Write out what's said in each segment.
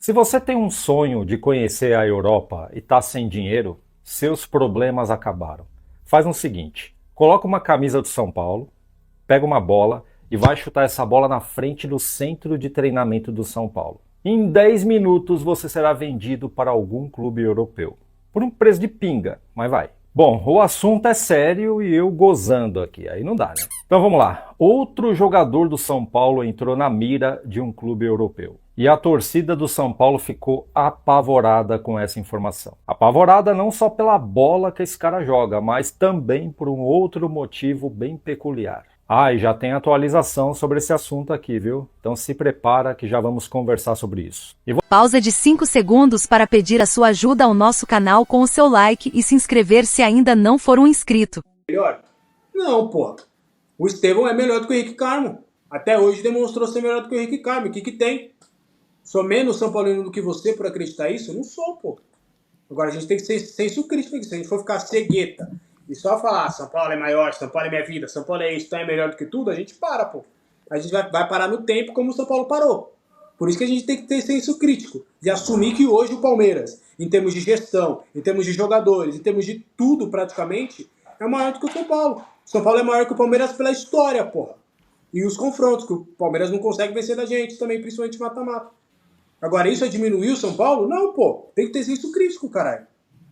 Se você tem um sonho de conhecer a Europa e está sem dinheiro, seus problemas acabaram. Faz o seguinte, coloca uma camisa do São Paulo, pega uma bola e vai chutar essa bola na frente do centro de treinamento do São Paulo. Em 10 minutos você será vendido para algum clube europeu. Por um preço de pinga, mas vai. Bom, o assunto é sério e eu gozando aqui, aí não dá, né? Então vamos lá. Outro jogador do São Paulo entrou na mira de um clube europeu. E a torcida do São Paulo ficou apavorada com essa informação. Apavorada não só pela bola que esse cara joga, mas também por um outro motivo bem peculiar. Ah, e já tem atualização sobre esse assunto aqui, viu? Então se prepara que já vamos conversar sobre isso. Pausa de 5 segundos para pedir a sua ajuda ao nosso canal com o seu like e se inscrever se ainda não for um inscrito. Melhor? Não, pô. O Estevão é melhor do que o Henrique Carmo. Até hoje demonstrou ser melhor do que o Henrique Carmo. O que tem? Sou menos São Paulino do que você por acreditar isso? Eu não sou, pô. Agora a gente tem que ser senso crítico. Se a gente for ficar cegueta e só falar São Paulo é maior, São Paulo é minha vida, São Paulo é isso, então é melhor do que tudo, a gente para, pô. A gente vai parar no tempo como o São Paulo parou. Por isso que a gente tem que ter senso crítico e assumir que hoje o Palmeiras, em termos de gestão, em termos de jogadores, em termos de tudo praticamente, é maior do que o São Paulo. O São Paulo é maior que o Palmeiras pela história, porra. E os confrontos, que o Palmeiras não consegue vencer da gente também, principalmente mata-mata. Agora, isso é diminuir o São Paulo? Não, pô. Tem que ter senso crítico, caralho.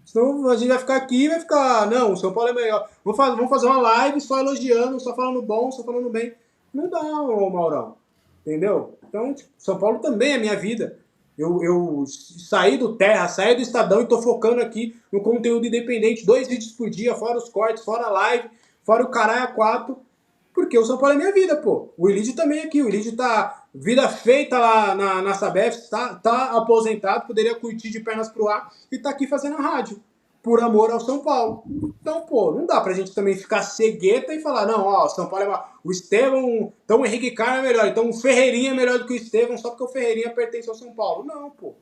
Senão a gente vai ficar aqui e vai ficar, não, o São Paulo é melhor. Vamos fazer uma live só elogiando, só falando bom, só falando bem. Não dá, ô Maurão. Entendeu? Então, tipo, São Paulo também é minha vida. Eu saí do Terra, saí do Estadão e tô focando aqui no conteúdo independente. 2 vídeos por dia, fora os cortes, fora a live, fora o caralho a 4. Porque o São Paulo é minha vida, pô. O Elidio também aqui. O Elidio tá vida feita lá na Sabef, tá aposentado, poderia curtir de pernas pro ar e tá aqui fazendo a rádio. Por amor ao São Paulo. Então, pô, não dá pra gente também ficar cegueta e falar, não, ó, o São Paulo é maior. O Estevão, então o Henrique Carmo é melhor, então o Ferreirinha é melhor do que o Estevão só porque o Ferreirinha pertence ao São Paulo. Não, pô.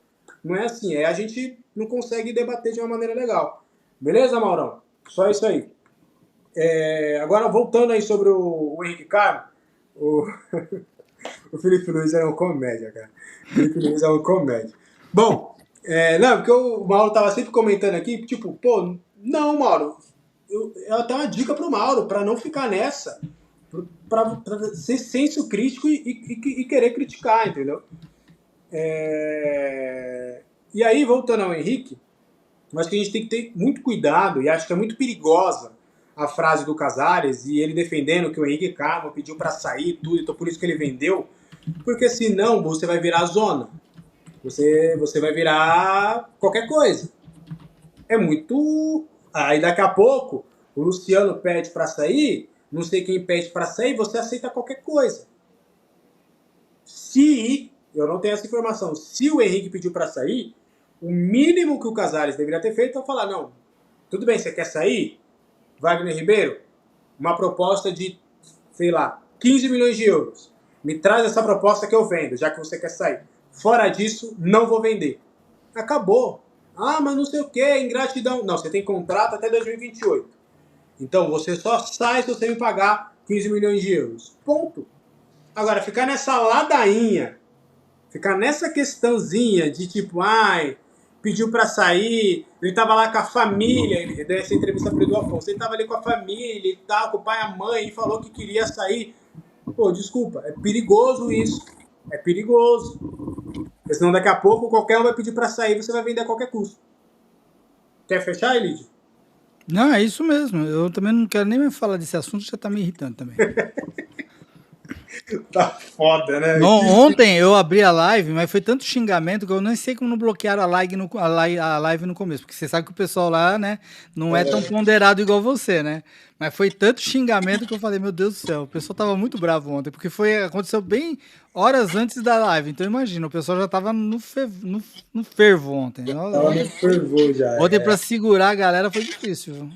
Não é assim. A gente não consegue debater de uma maneira legal. Beleza, Maurão? Só isso aí. Agora, voltando aí sobre o Henrique Carmo, o Felipe Luiz é uma comédia, cara. O Felipe Luiz é uma comédia. Bom, não, porque o Mauro tava sempre comentando aqui, tipo, pô, não, Mauro, eu até uma dica pro Mauro, pra não ficar nessa, pra ser senso crítico e querer criticar, entendeu? E aí, voltando ao Henrique, eu acho que a gente tem que ter muito cuidado, e acho que é muito perigosa a frase do Casares, e ele defendendo que o Henrique Carmo pediu pra sair e tudo, então por isso que ele vendeu, porque senão você vai virar zona. Você vai virar qualquer coisa. É muito... Aí daqui a pouco, o Luciano pede pra sair, não sei quem pede pra sair, você aceita qualquer coisa. Se, eu não tenho essa informação, se o Henrique pediu pra sair, o mínimo que o Casares deveria ter feito é falar, não, tudo bem, você quer sair? Wagner Ribeiro, uma proposta de, sei lá, 15 milhões de euros. Me traz essa proposta que eu vendo, já que você quer sair. Fora disso, não vou vender. Acabou. Ah, mas não sei o que, ingratidão. Não, você tem contrato até 2028. Então, você só sai se você me pagar 15 milhões de euros. Ponto. Agora, ficar nessa ladainha, ficar nessa questãozinha de tipo, ai, pediu pra sair, ele tava lá com a família, dessa entrevista pro Edu Afonso, ele tava ali com a família e tal, com o pai e a mãe, e falou que queria sair. Pô, desculpa, é perigoso isso. É perigoso. Porque senão daqui a pouco qualquer um vai pedir pra sair e você vai vender a qualquer custo. Quer fechar, Elidio? Não, é isso mesmo. Eu também não quero nem mais falar desse assunto, já tá me irritando também. Tá foda, né? Ontem eu abri a live, mas foi tanto xingamento que eu nem sei como não bloquearam a live no começo, porque você sabe que o pessoal lá, né, não é tão ponderado igual você, né? Mas foi tanto xingamento que eu falei, meu Deus do céu, o pessoal tava muito bravo ontem, porque aconteceu bem horas antes da live, então imagina, o pessoal já tava no fervo ontem. Tava no fervor já. Ontem pra segurar a galera foi difícil, viu?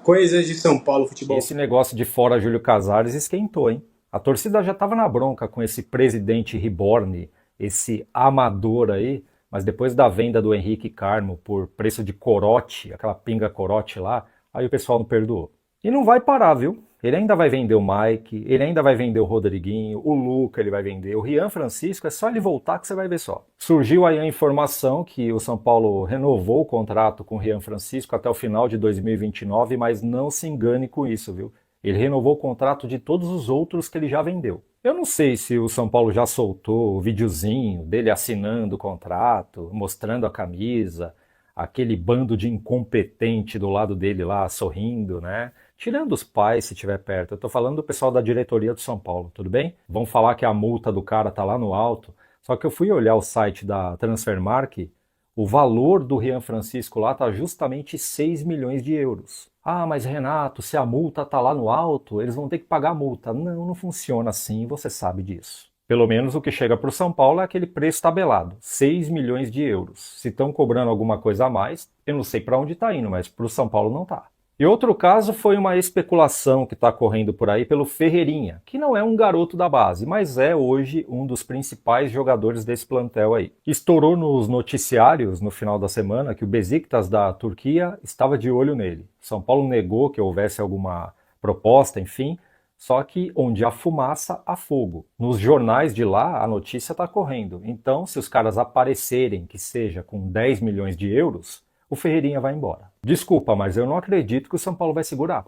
Coisas de São Paulo Futebol. Esse negócio de fora Júlio Casares esquentou, hein? A torcida já estava na bronca com esse presidente reborn, esse amador aí, mas depois da venda do Henrique Carmo por preço de corote, aquela pinga corote lá, aí o pessoal não perdoou. E não vai parar, viu? Ele ainda vai vender o Mike, ele ainda vai vender o Rodriguinho, o Luca ele vai vender, o Rian Francisco, é só ele voltar que você vai ver só. Surgiu aí a informação que o São Paulo renovou o contrato com o Rian Francisco até o final de 2029, mas não se engane com isso, viu? Ele renovou o contrato de todos os outros que ele já vendeu. Eu não sei se o São Paulo já soltou o videozinho dele assinando o contrato, mostrando a camisa, aquele bando de incompetente do lado dele lá, sorrindo, né? Tirando os pais, se estiver perto. Eu tô falando do pessoal da diretoria do São Paulo, tudo bem? Vão falar que a multa do cara tá lá no alto. Só que eu fui olhar o site da Transfermarkt, o valor do Rian Francisco lá tá justamente 6 milhões de euros. Ah, mas Renato, se a multa tá lá no alto, eles vão ter que pagar a multa. Não, não funciona assim, você sabe disso. Pelo menos o que chega para o São Paulo é aquele preço tabelado, 6 milhões de euros. Se estão cobrando alguma coisa a mais, eu não sei para onde está indo, mas para o São Paulo não está. E outro caso foi uma especulação que está correndo por aí pelo Ferreirinha, que não é um garoto da base, mas é hoje um dos principais jogadores desse plantel aí. Estourou nos noticiários no final da semana que o Beşiktaş da Turquia estava de olho nele. São Paulo negou que houvesse alguma proposta, enfim, só que onde há fumaça, há fogo. Nos jornais de lá, a notícia está correndo. Então, se os caras aparecerem, que seja com 10 milhões de euros, o Ferreirinha vai embora. Desculpa, mas eu não acredito que o São Paulo vai segurar,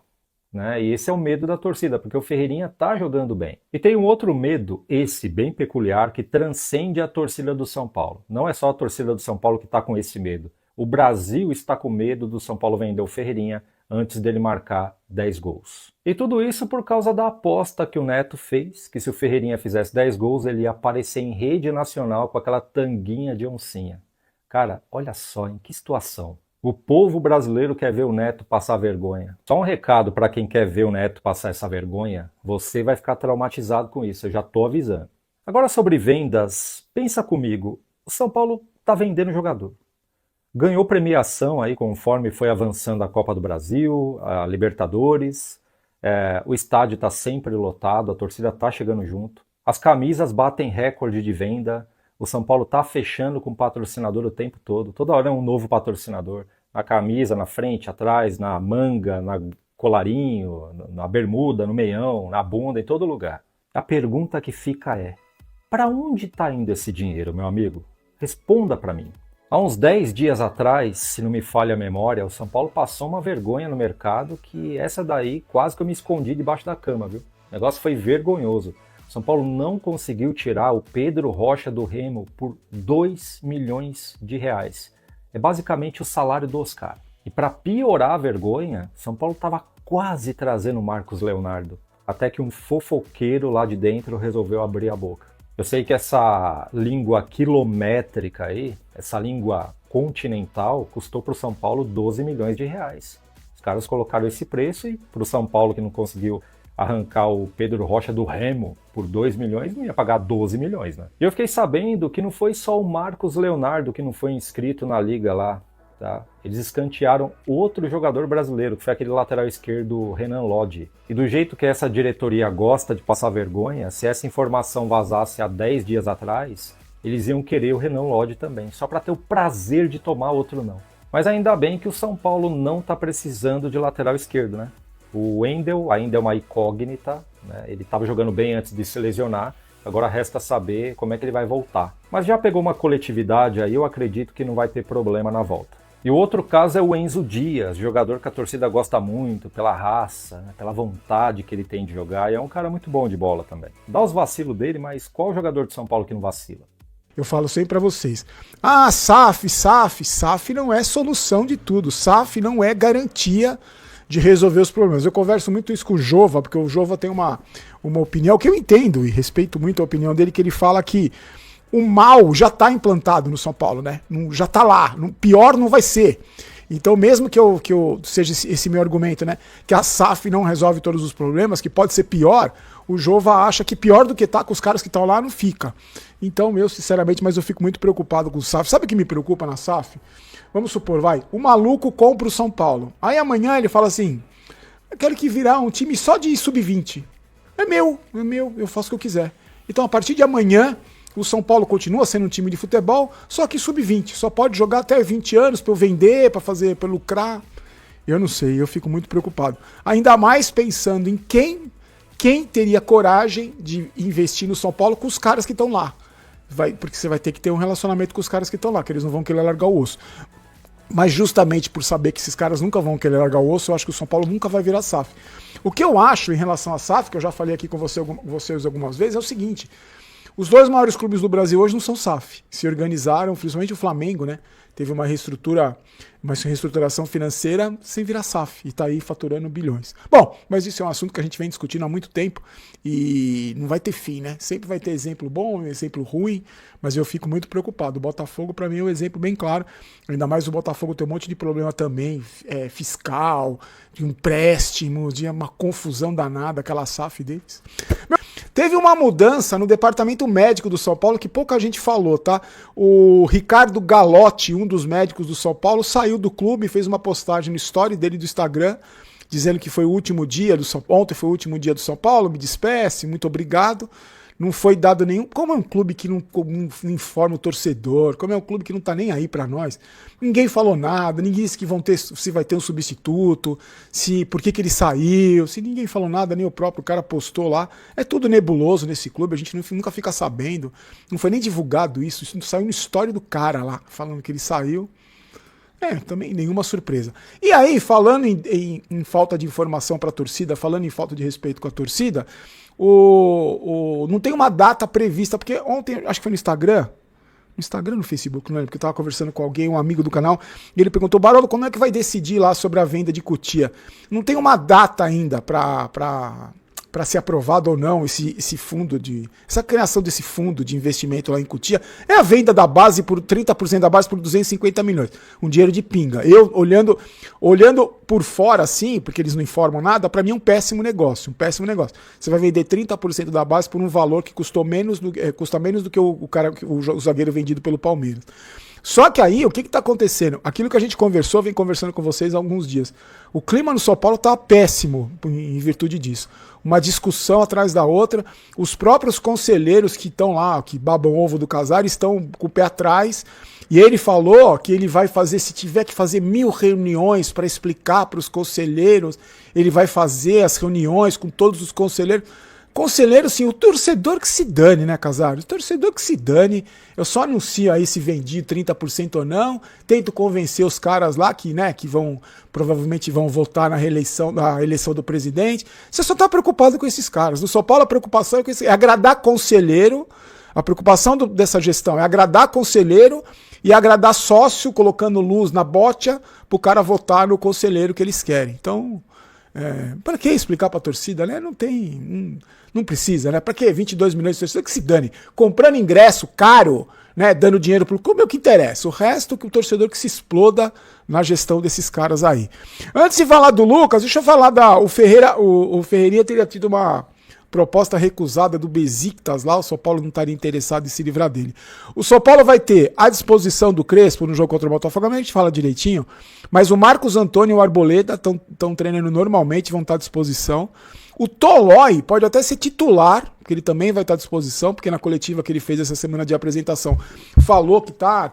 né? E esse é o medo da torcida, porque o Ferreirinha está jogando bem. E tem um outro medo, esse bem peculiar, que transcende a torcida do São Paulo. Não é só a torcida do São Paulo que está com esse medo. O Brasil está com medo do São Paulo vender o Ferreirinha antes dele marcar 10 gols. E tudo isso por causa da aposta que o Neto fez, que se o Ferreirinha fizesse 10 gols, ele ia aparecer em rede nacional com aquela tanguinha de oncinha. Cara, olha só em que situação. O povo brasileiro quer ver o Neto passar vergonha. Só um recado para quem quer ver o Neto passar essa vergonha, você vai ficar traumatizado com isso, eu já estou avisando. Agora sobre vendas, pensa comigo, o São Paulo está vendendo jogador. Ganhou premiação aí conforme foi avançando a Copa do Brasil, a Libertadores, o estádio está sempre lotado, a torcida está chegando junto, as camisas batem recorde de venda, o São Paulo está fechando com patrocinador o tempo todo, toda hora é um novo patrocinador, na camisa, na frente, atrás, na manga, na colarinho, na bermuda, no meião, na bunda, em todo lugar. A pergunta que fica é, para onde está indo esse dinheiro, meu amigo? Responda para mim. Há uns 10 dias atrás, se não me falha a memória, o São Paulo passou uma vergonha no mercado que essa daí quase que eu me escondi debaixo da cama, viu? O negócio foi vergonhoso. São Paulo não conseguiu tirar o Pedro Rocha do Remo por 2 milhões de reais. É basicamente o salário do Oscar. E para piorar a vergonha, São Paulo estava quase trazendo o Marcos Leonardo, até que um fofoqueiro lá de dentro resolveu abrir a boca. Eu sei que essa língua quilométrica aí, essa língua continental, custou para o São Paulo 12 milhões de reais. Os caras colocaram esse preço e para o São Paulo, que não conseguiu arrancar o Pedro Rocha do Remo por 2 milhões, não ia pagar 12 milhões, né? E eu fiquei sabendo que não foi só o Marcos Leonardo que não foi inscrito na liga lá, tá? Eles escantearam outro jogador brasileiro, que foi aquele lateral esquerdo Renan Lodge. E do jeito que essa diretoria gosta de passar vergonha, se essa informação vazasse há 10 dias atrás, eles iam querer o Renan Lodge também, só para ter o prazer de tomar outro não. Mas ainda bem que o São Paulo não está precisando de lateral esquerdo, né? O Wendel ainda é uma incógnita, né? Ele estava jogando bem antes de se lesionar, agora resta saber como é que ele vai voltar. Mas já pegou uma coletividade aí, eu acredito que não vai ter problema na volta. E o outro caso é o Enzo Dias, jogador que a torcida gosta muito, pela raça, né? Pela vontade que ele tem de jogar, e é um cara muito bom de bola também. Dá os vacilos dele, mas qual jogador de São Paulo que não vacila? Eu falo sempre pra vocês. Ah, SAF não é solução de tudo, SAF não é garantia de resolver os problemas. Eu converso muito isso com o Jova, porque o Jova tem uma opinião que eu entendo e respeito muito a opinião dele, que ele fala que o mal já está implantado no São Paulo, né? Já está lá, pior não vai ser. Então, mesmo que eu seja esse meu argumento, né? Que a SAF não resolve todos os problemas, que pode ser pior, o Jova acha que pior do que tá com os caras que estão lá não fica. Então, eu sinceramente, mas eu fico muito preocupado com o SAF. Sabe o que me preocupa na SAF? Vamos supor, o maluco compra o São Paulo. Aí amanhã ele fala assim, eu quero que virar um time só de sub-20. É meu, eu faço o que eu quiser. Então, a partir de amanhã, o São Paulo continua sendo um time de futebol, só que sub-20. Só pode jogar até 20 anos para eu vender, para lucrar. Eu não sei, eu fico muito preocupado. Ainda mais pensando em quem teria coragem de investir no São Paulo com os caras que estão lá. Porque você vai ter que ter um relacionamento com os caras que estão lá, que eles não vão querer largar o osso. Mas justamente por saber que esses caras nunca vão querer largar o osso, eu acho que o São Paulo nunca vai virar SAF. O que eu acho em relação à SAF, que eu já falei aqui com vocês algumas vezes, é o seguinte: os dois maiores clubes do Brasil hoje não são SAF. Se organizaram, principalmente o Flamengo, né? Teve uma reestruturação financeira sem virar SAF e tá aí faturando bilhões. Bom, mas isso é um assunto que a gente vem discutindo há muito tempo e não vai ter fim, né? Sempre vai ter exemplo bom, exemplo ruim, mas eu fico muito preocupado. O Botafogo, para mim, é um exemplo bem claro. Ainda mais o Botafogo tem um monte de problema também, fiscal, de empréstimo, de uma confusão danada, aquela SAF deles. Teve uma mudança no departamento médico do São Paulo que pouca gente falou, tá? O Ricardo Galotti, um dos médicos do São Paulo, saiu do clube e fez uma postagem no story dele do Instagram, dizendo que foi o último dia do São Paulo. Ontem foi o último dia do São Paulo, me despeço, muito obrigado. Não foi dado nenhum. Como é um clube que não informa o torcedor, como é um clube que não tá nem aí pra nós. Ninguém falou nada, ninguém disse que se vai ter um substituto, por que ele saiu, se ninguém falou nada, nem o próprio cara postou lá. É tudo nebuloso nesse clube, a gente nunca fica sabendo. Não foi nem divulgado isso saiu no story do cara lá, falando que ele saiu. Também nenhuma surpresa. E aí, falando em falta de informação pra torcida, falando em falta de respeito com a torcida, não tem uma data prevista, porque ontem, acho que foi no Instagram, no Facebook, não lembro, porque eu tava conversando com alguém, um amigo do canal, e ele perguntou: Barolo, como é que vai decidir lá sobre a venda de Cotia? Não tem uma data ainda para ser aprovado ou não essa criação desse fundo de investimento lá em Cotia. É a venda da base por 30% da base por 250 milhões. Um dinheiro de pinga. Eu, olhando por fora assim, porque eles não informam nada, para mim é um péssimo negócio. Você vai vender 30% da base por um valor que custa menos do que o zagueiro vendido pelo Palmeiras. Só que aí, o que está acontecendo? Aquilo que a gente vem conversando com vocês há alguns dias. O clima no São Paulo está péssimo em virtude disso. Uma discussão atrás da outra. Os próprios conselheiros que estão lá, que babam ovo do Casares, estão com o pé atrás. E ele falou que ele vai fazer, se tiver que fazer 1000 reuniões para explicar para os conselheiros, ele vai fazer as reuniões com todos os conselheiros. Conselheiro, sim, o torcedor que se dane, né, Casares? O torcedor que se dane. Eu só anuncio aí se vendi 30% ou não. Tento convencer os caras lá que provavelmente vão votar na eleição do presidente. Você só tá preocupado com esses caras. No São Paulo a preocupação é agradar conselheiro. A preocupação dessa gestão é agradar conselheiro e agradar sócio, colocando luz na bocha pro cara votar no conselheiro que eles querem. Então, para que explicar pra torcida, né? Não precisa, né? Pra que 22 milhões de torcedores? Que se dane. Comprando ingresso caro, né? Dando dinheiro pro clube é o que interessa. O resto, que o torcedor que se exploda na gestão desses caras aí. Antes de falar do Lucas, deixa eu falar o Ferreira. O Ferreirinha teria tido uma proposta recusada do Besiktas lá, o São Paulo não estaria interessado em se livrar dele. O São Paulo vai ter à disposição do Crespo no jogo contra o Botafogo, a gente fala direitinho, mas o Marcos Antônio e o Arboleda estão treinando normalmente, vão estar à disposição. O Tolói pode até ser titular, porque ele também vai estar à disposição, porque na coletiva que ele fez essa semana de apresentação falou que tá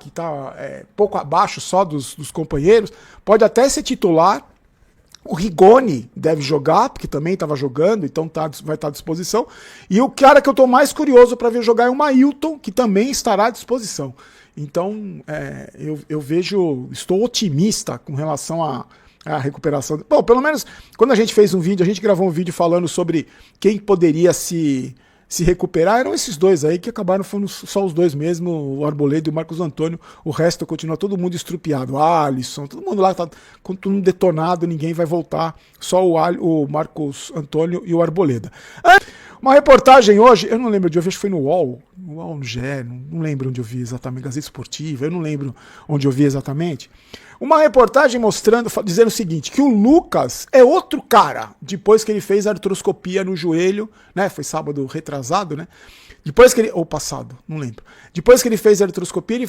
pouco abaixo só dos companheiros, pode até ser titular. O Rigoni deve jogar, porque também estava jogando, então vai estar à disposição. E o cara que eu estou mais curioso para ver jogar é o Mailton, que também estará à disposição. Então, estou otimista com relação à recuperação. Bom, pelo menos quando a gente gravou um vídeo falando sobre quem poderia se recuperar, eram esses dois aí que acabaram, foram só os dois mesmo, o Arboleda e o Marcos Antônio. O resto continua todo mundo estrupiado. Alisson, todo mundo lá tá com tudo detonado, ninguém vai voltar, só o Marcos Antônio e o Arboleda. Uma reportagem hoje, eu não lembro de onde eu vi, acho que foi no UOL, no GE, não lembro onde eu vi exatamente, Gazeta Esportiva, eu não lembro onde eu vi exatamente. Uma reportagem dizendo o seguinte, que o Lucas é outro cara, depois que ele fez a artroscopia no joelho, né, foi sábado retrasado, né, ou passado, não lembro. Depois que ele fez a artroscopia,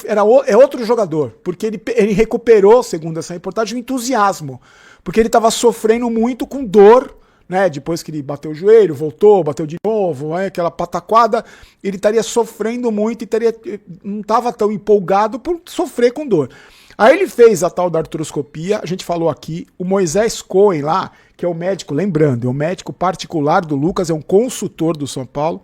é outro jogador, porque ele recuperou, segundo essa reportagem, o entusiasmo, porque ele estava sofrendo muito com dor, né, depois que ele bateu o joelho, voltou, bateu de novo, aquela pataquada, ele estaria sofrendo muito e não estava tão empolgado por sofrer com dor. Aí ele fez a tal da artroscopia, a gente falou aqui, o Moisés Cohen lá, que é o médico, lembrando, é o médico particular do Lucas, é um consultor do São Paulo,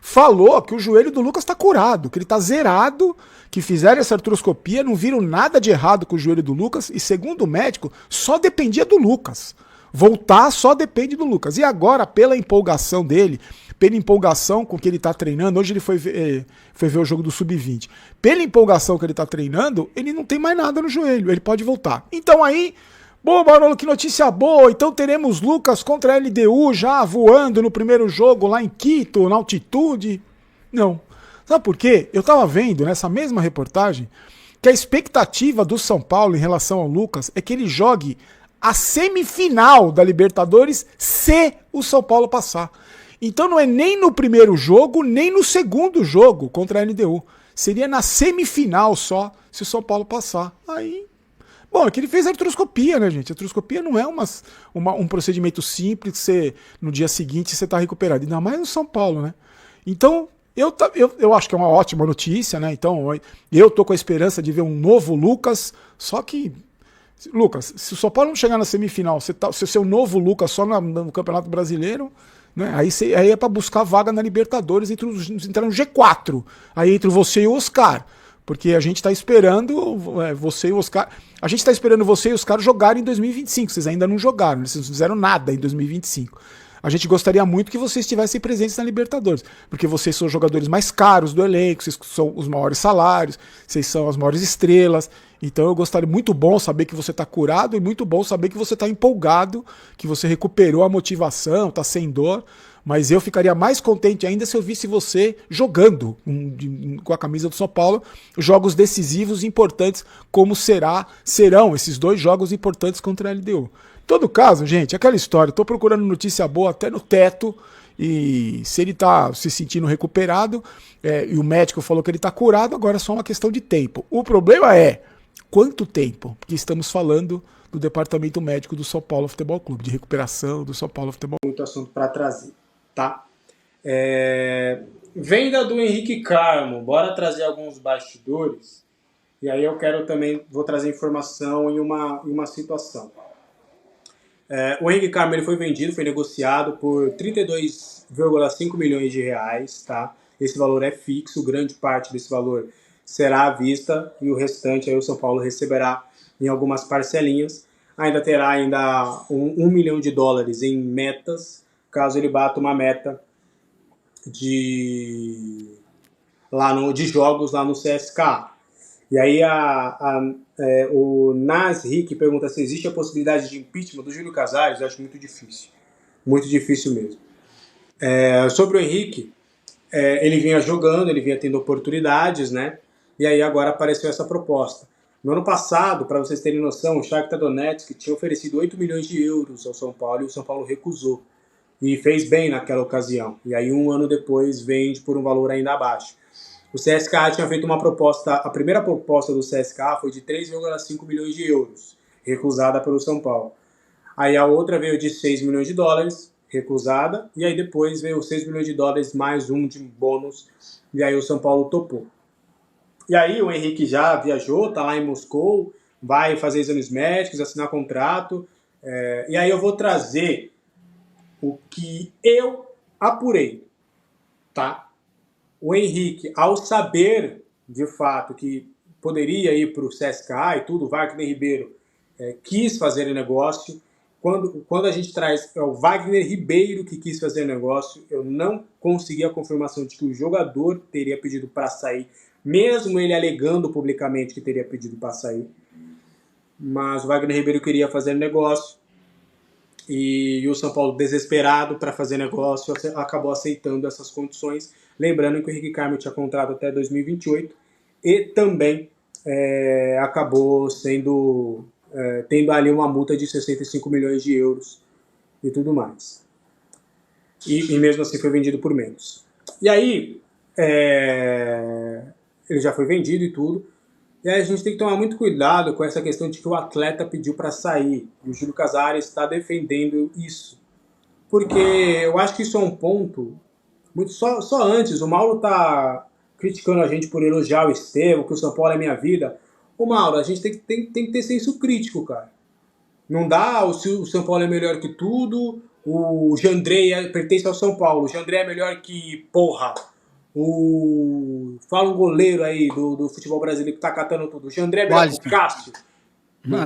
falou que o joelho do Lucas está curado, que ele está zerado, que fizeram essa artroscopia, não viram nada de errado com o joelho do Lucas, e segundo o médico, só dependia do Lucas. Voltar só depende do Lucas. E agora, pela empolgação dele, pela empolgação com que ele está treinando, hoje ele foi ver o jogo do Sub-20, pela empolgação que ele está treinando, ele não tem mais nada no joelho, ele pode voltar. Então aí, bom, Barolo, que notícia boa, então teremos Lucas contra a LDU já voando no primeiro jogo lá em Quito, na altitude? Não. Sabe por quê? Eu estava vendo nessa mesma reportagem que a expectativa do São Paulo em relação ao Lucas é que ele jogue a semifinal da Libertadores se o São Paulo passar. Então não é nem no primeiro jogo, nem no segundo jogo contra a LDU. Seria na semifinal só, se o São Paulo passar. Aí, bom, é que ele fez a artroscopia, né, gente? A artroscopia não é um procedimento simples que você, no dia seguinte você está recuperado. Ainda mais no São Paulo, né? Então, eu acho que é uma ótima notícia, né? Então, eu tô com a esperança de ver um novo Lucas, só que Lucas, se o São Paulo não chegar na semifinal, se o seu novo Lucas só no Campeonato Brasileiro, né, aí é para buscar vaga na Libertadores, entrar no G4. Aí entre você e o Oscar. Porque a gente está esperando você e o Oscar. A gente está esperando você e o Oscar jogarem em 2025. Vocês ainda não jogaram, vocês não fizeram nada em 2025. A gente gostaria muito que vocês estivessem presentes na Libertadores, porque vocês são os jogadores mais caros do elenco, vocês são os maiores salários, vocês são as maiores estrelas. Então eu gostaria, muito bom saber que você está curado e muito bom saber que você está empolgado, que você recuperou a motivação, está sem dor. Mas eu ficaria mais contente ainda se eu visse você jogando com a camisa do São Paulo jogos decisivos e importantes, como serão esses 2 jogos importantes contra a LDU. Em todo caso, gente, aquela história, estou procurando notícia boa até no teto, e se ele está se sentindo recuperado, e o médico falou que ele está curado, agora é só uma questão de tempo. O problema é quanto tempo, porque estamos falando do departamento médico do São Paulo Futebol Clube, de recuperação do São Paulo Futebol Clube. Muito assunto para trazer, tá? Venda do Henrique Carmo, bora trazer alguns bastidores, e aí eu vou trazer informação em uma situação. O Henrique Carmo ele foi vendido, foi negociado por 32,5 milhões de reais, tá? Esse valor é fixo, grande parte desse valor será à vista e o restante aí o São Paulo receberá em algumas parcelinhas. Ainda terá $1 milhão em metas, caso ele bata uma meta de jogos lá no CSKA. E aí o Nas Rick pergunta se existe a possibilidade de impeachment do Júlio Casares. Eu acho muito difícil mesmo. Sobre o Henrique, ele vinha jogando, ele vinha tendo oportunidades, né? E aí agora apareceu essa proposta. No ano passado, para vocês terem noção, o Shakhtar Donetsk tinha oferecido 8 milhões de euros ao São Paulo e o São Paulo recusou. E fez bem naquela ocasião. E aí 1 ano depois vende por um valor ainda abaixo. O CSKA tinha feito uma proposta, a primeira proposta do CSKA foi de 3,5 milhões de euros, recusada pelo São Paulo. Aí a outra veio de 6 milhões de dólares, recusada, e aí depois veio 6 milhões de dólares mais um de bônus, e aí o São Paulo topou. E aí o Henrique já viajou, tá lá em Moscou, vai fazer exames médicos, assinar contrato, e aí eu vou trazer o que eu apurei, tá? O Henrique, ao saber, de fato, que poderia ir para o CSKA e tudo, o Wagner Ribeiro quis fazer o negócio. Quando a gente traz o Wagner Ribeiro que quis fazer o negócio, eu não consegui a confirmação de que o jogador teria pedido para sair, mesmo ele alegando publicamente que teria pedido para sair. Mas o Wagner Ribeiro queria fazer o negócio e o São Paulo, desesperado para fazer negócio, acabou aceitando essas condições. Lembrando que o Henrique Carmo tinha contrato até 2028 e também acabou tendo ali uma multa de 65 milhões de euros e tudo mais. E mesmo assim foi vendido por menos. E aí, ele já foi vendido e tudo. E aí a gente tem que tomar muito cuidado com essa questão de que o atleta pediu para sair. E o Júlio Casares está defendendo isso. Porque eu acho que isso é um ponto... Só antes, o Mauro tá criticando a gente por elogiar o Estevão, que o São Paulo é minha vida. Ô Mauro, a gente tem que ter senso crítico, cara. Não dá, o São Paulo é melhor que tudo, o Jandrei pertence ao São Paulo, o Jandrei é melhor que, porra, fala um goleiro aí do futebol brasileiro que tá catando tudo, o Jandrei é melhor que o Cássio,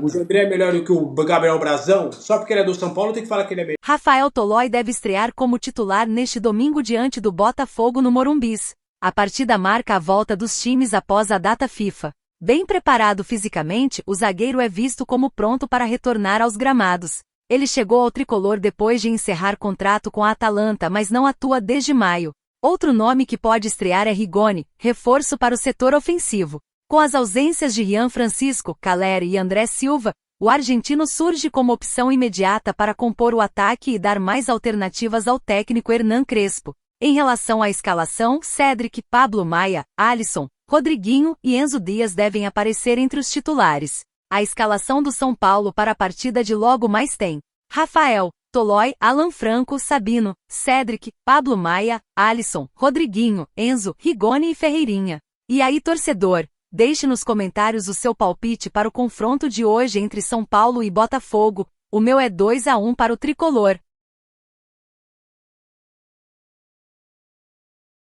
o Jandrei é melhor que o Gabriel Brazão, só porque ele é do São Paulo tem que falar que ele é melhor. Rafael Tolói deve estrear como titular neste domingo diante do Botafogo no Morumbis. A partida marca a volta dos times após a data FIFA. Bem preparado fisicamente, o zagueiro é visto como pronto para retornar aos gramados. Ele chegou ao tricolor depois de encerrar contrato com a Atalanta, mas não atua desde maio. Outro nome que pode estrear é Rigoni, reforço para o setor ofensivo. Com as ausências de Rian Francisco, Caleri e André Silva, o argentino surge como opção imediata para compor o ataque e dar mais alternativas ao técnico Hernan Crespo. Em relação à escalação, Cédric, Pablo Maia, Alisson, Rodriguinho e Enzo Dias devem aparecer entre os titulares. A escalação do São Paulo para a partida de logo mais tem Rafael, Tolói, Alan Franco, Sabino, Cédric, Pablo Maia, Alisson, Rodriguinho, Enzo, Rigoni e Ferreirinha. E aí, torcedor? Deixe nos comentários o seu palpite para o confronto de hoje entre São Paulo e Botafogo. O meu é 2-1 para o tricolor.